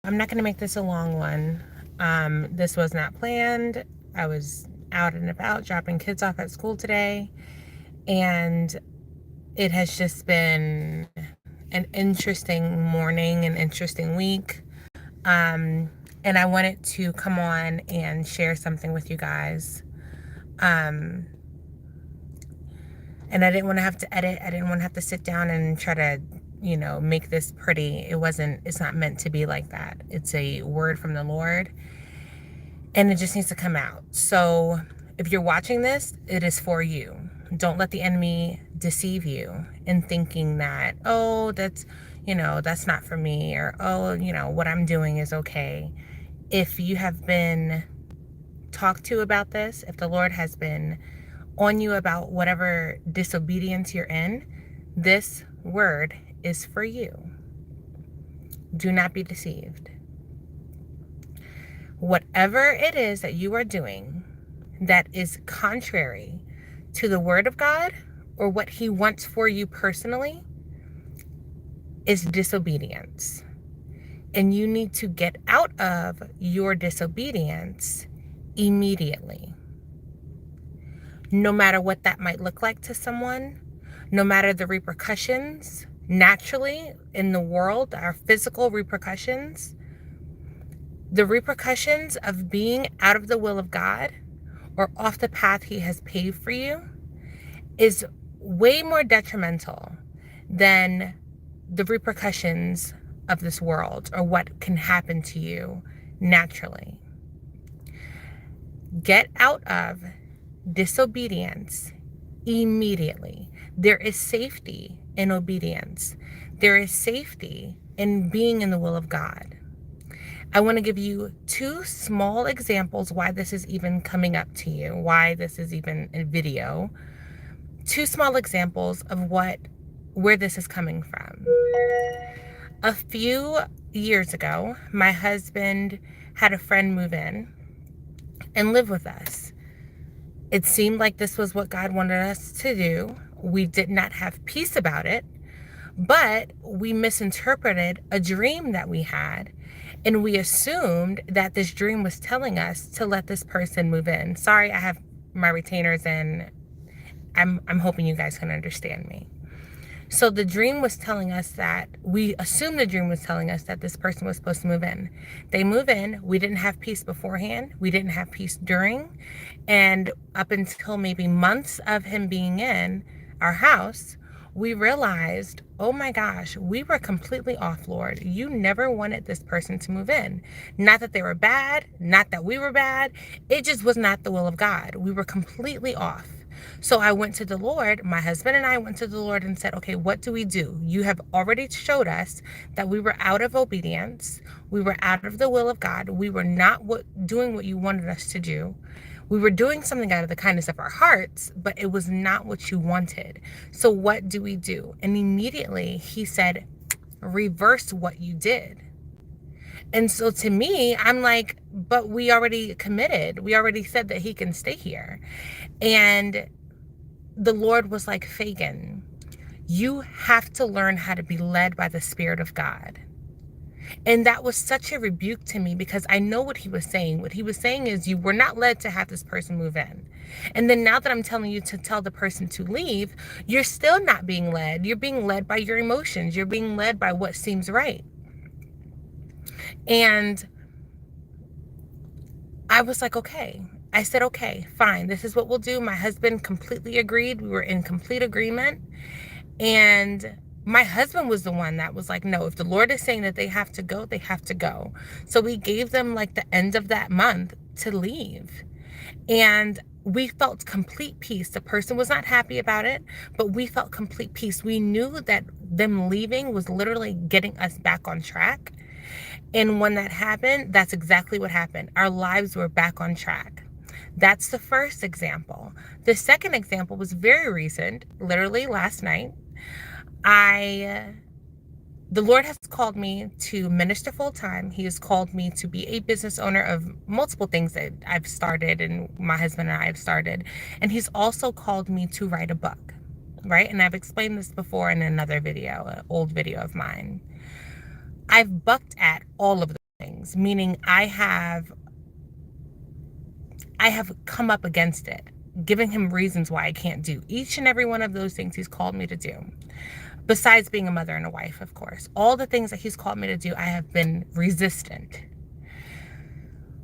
I'm not going to make this a long one. This was not planned. I was out and about dropping kids off at school today, and it has just been an interesting morning, an interesting week. And I wanted to come on and share something with you guys. Um, and I didn't want to have to edit. I didn't want to have to sit down and try to, make this pretty. It's not meant to be like that. It's a word from the Lord, and it just needs to come out. So if you're watching this, it is for you. Don't let the enemy deceive you in thinking that, oh, that's not for me, or, oh, what I'm doing is okay. If you have been talked to about this, if the Lord has been on you about whatever disobedience you're in, this word is for you. Do not be deceived. Whatever it is that you are doing that is contrary to the word of God or what he wants for you personally is disobedience. And you need to get out of your disobedience immediately. No matter what that might look like to someone, no matter the repercussions naturally in the world, our physical repercussions, the repercussions of being out of the will of God or off the path he has paved for you is way more detrimental than the repercussions of this world or what can happen to you naturally. Get out of disobedience immediately. There is safety in obedience. There is safety in being in the will of God. I want to give you two small examples why this is even coming up to you, why this is even a video. Two small examples of where this is coming from. A few years ago, my husband had a friend move in and live with us. It seemed like this was what God wanted us to do. We did not have peace about it, but we misinterpreted a dream that we had, and we assumed that this dream was telling us to let this person move in. Sorry, I have my retainers in. I'm hoping you guys can understand me. So the dream was telling us that, we assumed the dream was telling us that this person was supposed to move in. They move in. We didn't have peace beforehand. We didn't have peace during. And up until maybe months of him being in our house, we realized, oh my gosh, we were completely off, Lord. You never wanted this person to move in. Not that they were bad, not that we were bad. It just was not the will of God. We were completely off. So I went to the Lord, my husband and I went to the Lord and said, okay, what do we do? You have already showed us that we were out of obedience. We were out of the will of God. We were not doing what you wanted us to do. We were doing something out of the kindness of our hearts, but it was not what you wanted. So what do we do? And immediately he said, reverse what you did. And so to me, I'm like, but we already committed. We already said that he can stay here. And the Lord was like, Fagin, you have to learn how to be led by the Spirit of God. And that was such a rebuke to me, because I know what he was saying. What he was saying is, you were not led to have this person move in. And then now that I'm telling you to tell the person to leave, you're still not being led. You're being led by your emotions. You're being led by what seems right. And I was like, okay. I said, okay, fine. This is what we'll do. My husband completely agreed. We were in complete agreement. And my husband was the one that was like, no, if the Lord is saying that they have to go, they have to go. So we gave them like the end of that month to leave. And we felt complete peace. The person was not happy about it, but we felt complete peace. We knew that them leaving was literally getting us back on track. And when that happened, that's exactly what happened. Our lives were back on track. That's the first example. The second example was very recent, literally last night. The Lord has called me to minister full time. He has called me to be a business owner of multiple things that I've started and my husband and I have started. And he's also called me to write a book, right? And I've explained this before in another video, an old video of mine. I've bucked at all of things, meaning I have come up against it, giving him reasons why I can't do each and every one of those things he's called me to do. Besides being a mother and a wife, of course. All the things that he's called me to do, I have been resistant.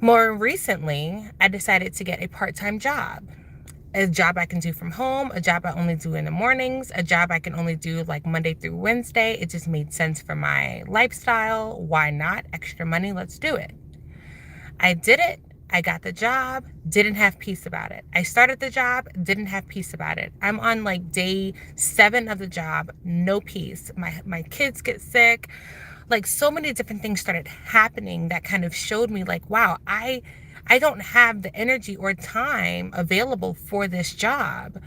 More recently, I decided to get a part-time job. A job I can do from home, a job I only do in the mornings, a job I can only do like Monday through Wednesday. It just made sense for my lifestyle. Why not? Extra money, let's do it. I did it. I got the job, didn't have peace about it. I started the job, didn't have peace about it. I'm on like day 7 of the job, no peace. My kids get sick. Like so many different things started happening that kind of showed me like, wow, I don't have the energy or time available for this job.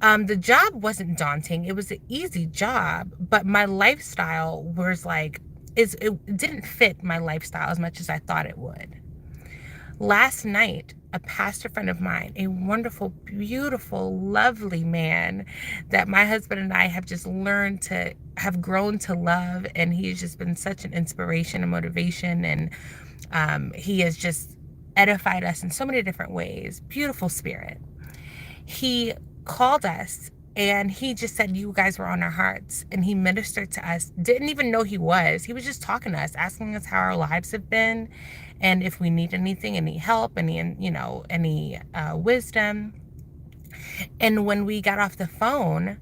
The job wasn't daunting. It was an easy job, but my lifestyle was like, it didn't fit my lifestyle as much as I thought it would. Last night, a pastor friend of mine, a wonderful, beautiful, lovely man that my husband and I have just learned to have grown to love, and he's just been such an inspiration and motivation, and he has just edified us in so many different ways. Beautiful spirit. He called us and he just said, you guys were on our hearts, and he ministered to us. Didn't even know he was just talking to us, asking us how our lives have been, and if we need anything, any help, any wisdom. And when we got off the phone,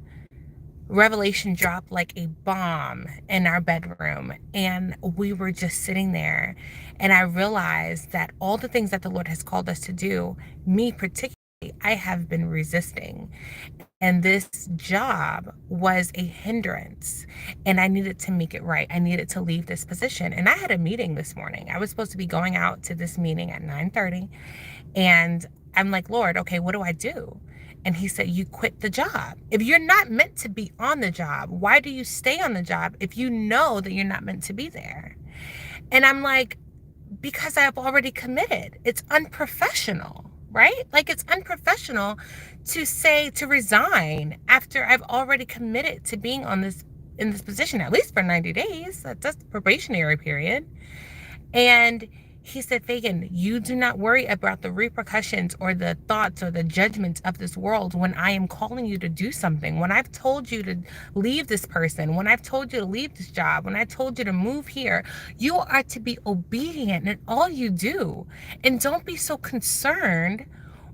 revelation dropped like a bomb in our bedroom, and we were just sitting there, and I realized that all the things that the Lord has called us to do, me particularly, I have been resisting. And this job was a hindrance, and I needed to make it right. I needed to leave this position. And I had a meeting this morning. I was supposed to be going out to this meeting at 9:30. And I'm like, Lord, okay, what do I do? And he said, you quit the job. If you're not meant to be on the job, why do you stay on the job if you know that you're not meant to be there? And I'm like, because I've already committed. It's unprofessional, right? Like, it's unprofessional to resign after I've already committed to being in this position, at least for 90 days. That's the probationary period. And he said, Fagan, you do not worry about the repercussions or the thoughts or the judgments of this world when I am calling you to do something. When I've told you to leave this person, when I've told you to leave this job, when I told you to move here, you are to be obedient in all you do. And don't be so concerned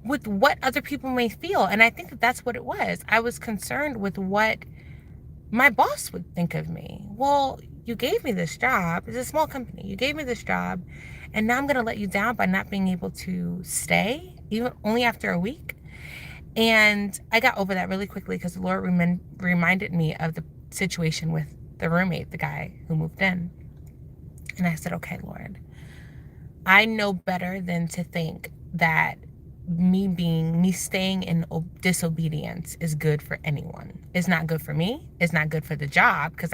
with what other people may feel. And I think that that's what it was. I was concerned with what my boss would think of me. Well, you gave me this job. It's a small company. You gave me this job, and now I'm going to let you down by not being able to stay, even only after a week. And I got over that really quickly because the Lord reminded me of the situation with the roommate, the guy who moved in. And I said, okay, Lord, I know better than to think that me staying in disobedience is good for anyone. It's not good for me. It's not good for the job, because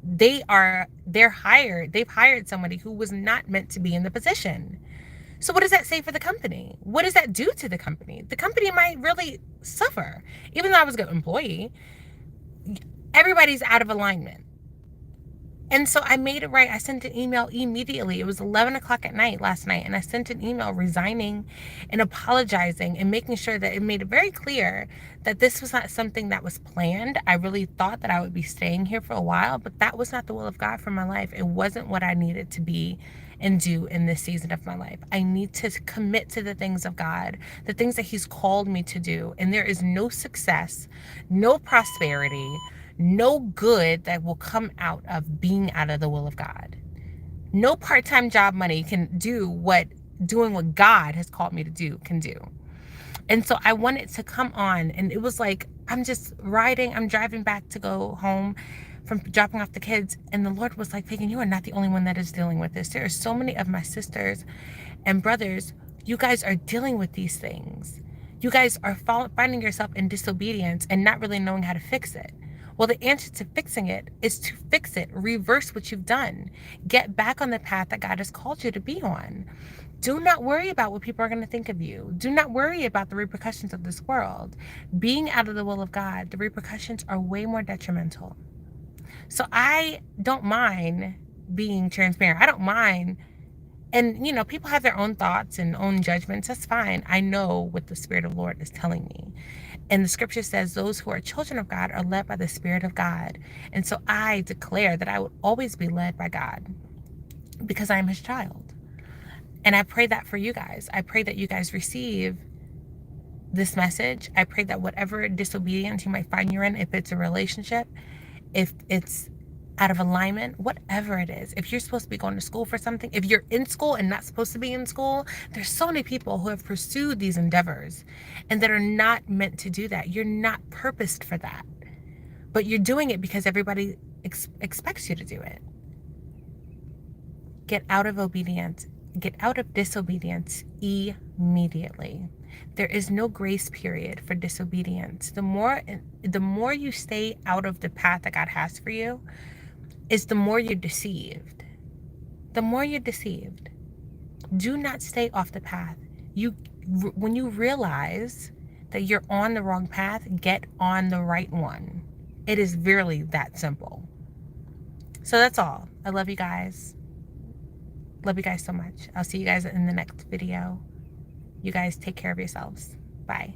they've hired somebody who was not meant to be in the position. So what does that say for the company? What does that do to the company? The company might really suffer. Even though I was a good employee, everybody's out of alignment. And so I made it right. I sent an email immediately. It was 11 o'clock at night last night. And I sent an email resigning and apologizing and making sure that it made it very clear that this was not something that was planned. I really thought that I would be staying here for a while, but that was not the will of God for my life. It wasn't what I needed to be and do in this season of my life. I need to commit to the things of God, the things that He's called me to do. And there is no success, no prosperity, no good that will come out of being out of the will of God. No part-time job money can do what doing what God has called me to do can do. And so I wanted to come on, and it was like, I'm driving back to go home from dropping off the kids, and the Lord was like, Fagan, you are not the only one that is dealing with this. There are so many of my sisters and brothers, you guys are dealing with these things. You guys are finding yourself in disobedience and not really knowing how to fix it. Well, the answer to fixing it is to fix it, reverse what you've done, get back on the path that God has called you to be on. Do not worry about what people are going to think of you. Do not worry about the repercussions of this world. Being out of the will of God, the repercussions are way more detrimental. So I don't mind being transparent. I don't mind And, you know, people have their own thoughts and own judgments. That's fine. I know what the Spirit of the Lord is telling me. And the scripture says those who are children of God are led by the Spirit of God. And so I declare that I will always be led by God because I am his child. And I pray that for you guys. I pray that you guys receive this message. I pray that whatever disobedience you might find you're in, if it's a relationship, if it's out of alignment, whatever it is, if you're supposed to be going to school for something, if you're in school and not supposed to be in school, there's so many people who have pursued these endeavors and that are not meant to do that. You're not purposed for that, but you're doing it because everybody expects you to do it. Get out of obedience. Get out of disobedience immediately. There is no grace period for disobedience. The more you stay out of the path that God has for you, is the more you're deceived. The more you're deceived. Do not stay off the path. When you realize that you're on the wrong path, get on the right one. It is really that simple. So that's all. I love you guys. Love you guys so much. I'll see you guys in the next video. You guys take care of yourselves. Bye.